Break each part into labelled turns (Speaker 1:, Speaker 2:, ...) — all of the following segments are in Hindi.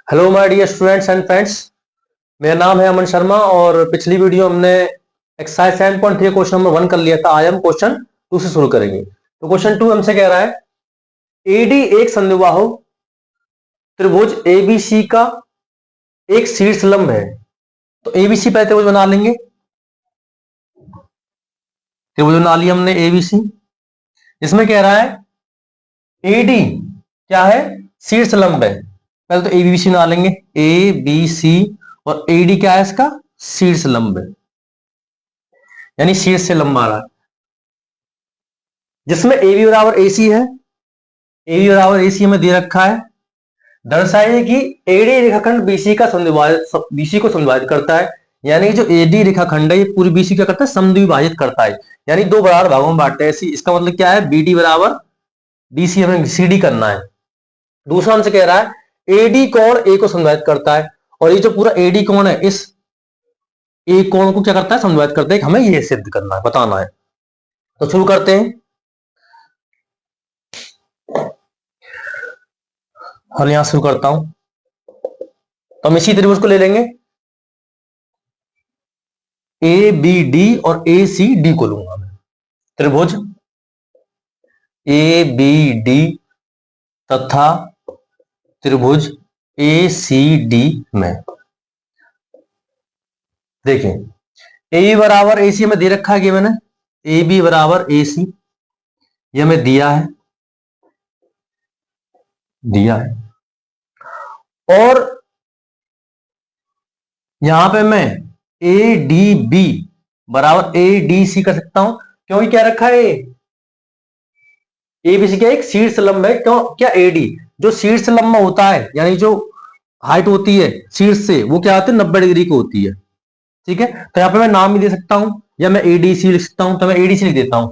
Speaker 1: Hello my dear students and friends. मेरा नाम है अमन शर्मा और पिछली वीडियो हमने एक्सरसाइज 7.3 क्वेश्चन नंबर 1 कर लिया था। आज हम क्वेश्चन 2 से शुरू करेंगे। तो क्वेश्चन 2 हमसे कह रहा है एडी एक संद्विबाहु त्रिभुज एबीसी का एक शीर्ष लंब है। तो एबीसी पहले त्रिभुज बना लेंगे। त्रिभुज बना लिया हमने एबीसी। इसमें कह रहा है एडी क्या है, शीर्ष लंब है। पहले तो एबीसी बना लेंगे, ए बी सी, और एडी क्या है, इसका शीर्ष लंब है, यानी शीर्ष से लंबा आ रहा है, जिसमें ए बी बराबर ए सी है। ए बी बराबर ए सी हमें दे रखा है। दर्शाइए कि एडी रेखाखंड बीसी का बीसी को समद्विभाजित करता है। यानी जो एडी रेखाखंड है ये पूरी बीसी क्या करता है, समद्विभाजित करता है, यानी दो बराबर भागों में बांटते हैं। इसका मतलब क्या है, बीडी बराबर बीसी हमें सीडी करना है। दूसरा हमसे कह रहा है एडी कोण ए को समद्विभाजित करता है, और ये जो पूरा एडी कोण है इस ए कोण को क्या करता है, समद्विभाजित करता है। हमें ये सिद्ध करना है, बताना है। तो शुरू करते हैं। और यहां शुरू करता हूं, तो हम इसी त्रिभुज को ले लेंगे, ए बी डी और ए सी डी को लूंगा मैं। त्रिभुज ए बी डी तथा त्रिभुज ए सी डी में देखें ए बी बराबर ए सी हमें दे रखा है कि मैंने ए बी बराबर ए सी, ये हमें दिया है और यहां पे मैं ए डी बी बराबर ए डी सी कर सकता हूं, क्योंकि क्या रखा है, ए बी सी क्या एक शीर्ष लंब है। क्यों, क्या एडी जो शीर्ष लंब होता है, यानी जो हाइट होती है शीर्ष से, वो क्या होती है 90 डिग्री की होती है। ठीक है, तो यहां पे मैं नाम भी दे सकता हूं, या मैं एडीसी लिख सकता हूं। तो मैं एडीसी लिख देता हूं,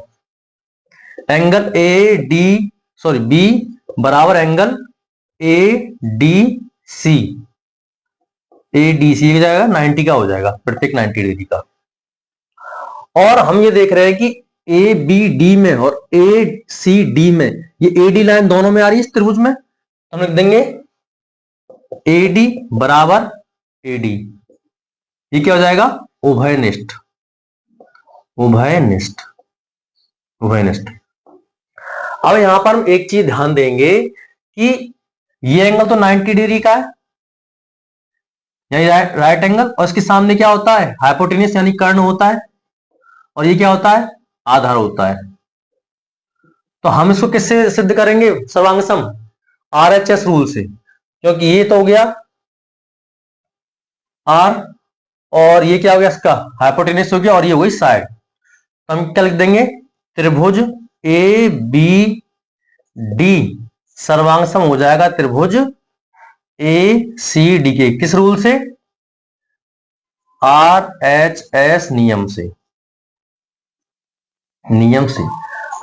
Speaker 1: angle A D sorry B बराबर angle A D C. A D C हो जाएगा 90 का, हो जाएगा प्रत्येक 90 डिग्री का। और हम ये देख रहे हैं कि ए बी डी में और ए सी डी में ये ए डी लाइन दोनों में आ रही है इस त्रिभुज में। हम लिख देंगे ए डी बराबर ए डी, ये क्या हो जाएगा, उभयनिष्ठ। उभयनिष्ठ उभयनिष्ठ। अब यहां पर हम एक चीज ध्यान देंगे कि ये एंगल तो 90 डिग्री का है, यानी राइट एंगल, और इसके सामने क्या होता है, हाइपोटेन्यूस यानी कर्ण होता है, और ये क्या होता है, आधार होता है। तो हम इसको किससे सिद्ध करेंगे, सर्वांग सम आरएचएस रूल से, क्योंकि ये तो हो गया आर और ये क्या हो गया, इसका हाइपोटेन्यूस हो गया, और ये हो गई साइड। तो हम क्या लिख देंगे, त्रिभुज ए बी डी सर्वांग सम हो जाएगा त्रिभुज ए सी डी के किस रूल से, आर एच एस नियम से।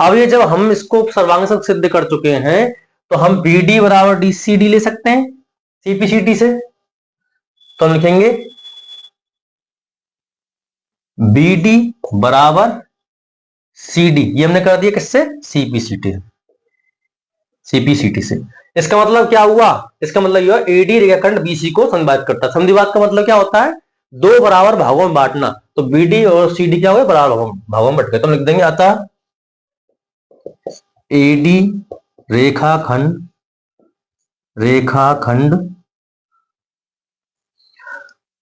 Speaker 1: अब ये जब हम इसको सर्वांग सम सिद्ध कर चुके हैं, तो हम बी डी बराबर डी सी डी ले सकते हैं सीपीसीटी से। तो हम लिखेंगे बी डी बराबर सी डी, ये हमने कर दिया किससे, सीपीसीटी से। इसका मतलब क्या हुआ, इसका मतलब यह एडी रेखाखंड बीसी को समद्विभाजित करता है। समद्विभात का मतलब क्या होता है, दो बराबर भागों में बांटना। तो बीडी और सीडी क्या हुए, बराबर भागों में बट गए। तो हम लिख देंगे अतः एडी रेखाखंड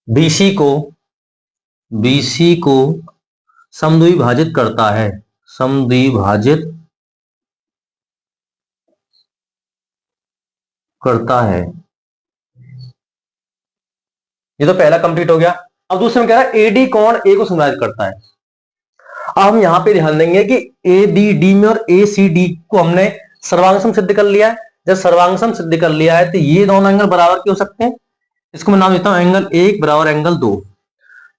Speaker 1: बीसी को समद्विभाजित करता है, समद्विभाजित करता है। ये तो पहला कंप्लीट हो गया। अब दूसरे में कह रहा है एडी कोण ए को समद्विभाजित करता है। अब हम यहां पे ध्यान देंगे कि ए बी डी में और ए सी डी को हमने सर्वांग सम सिद्ध कर लिया है। जब सर्वांग सम सिद्ध कर लिया है तो ये दोनों एंगल बराबर के हो सकते हैं। इसको मैं नाम देता हूं एंगल 1 बराबर एंगल 2।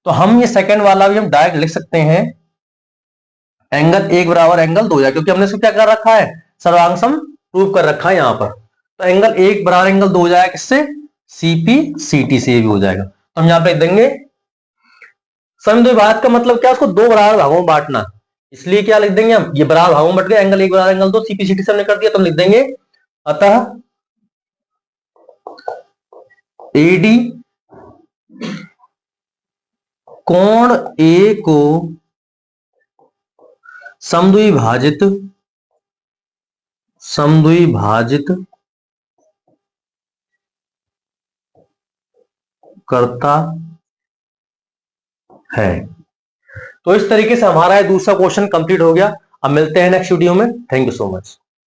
Speaker 1: तो हम ये सेकंड वाला भी हम डायरेक्ट लिख सकते हैं, एंगल 1 बराबर एंगल 2, क्योंकि हमने इसको क्या कर रखा है, सर्वांग सम प्रूव कर रखा है यहां पर। तो एंगल 1 बराबर एंगल 2 हो जाएगा किससे, सीपी से भी हो जाएगा। तो हम यहां पे लिख देंगे समद्विभाजक का मतलब क्या, उसको दो बराबर भागों में बांटना। इसलिए क्या लिख देंगे हम, ये बराबर भागों में बट गए, एंगल 1 बराबर एंगल 2, सीपीसीटी से हमने कर दिया। तो हम लिख देंगे अतः एडी कोण ए को समद्विभाजित करता है। तो इस तरीके से हमारा दूसरा क्वेश्चन कंप्लीट हो गया। अब मिलते हैं नेक्स्ट वीडियो में। Thank you so much.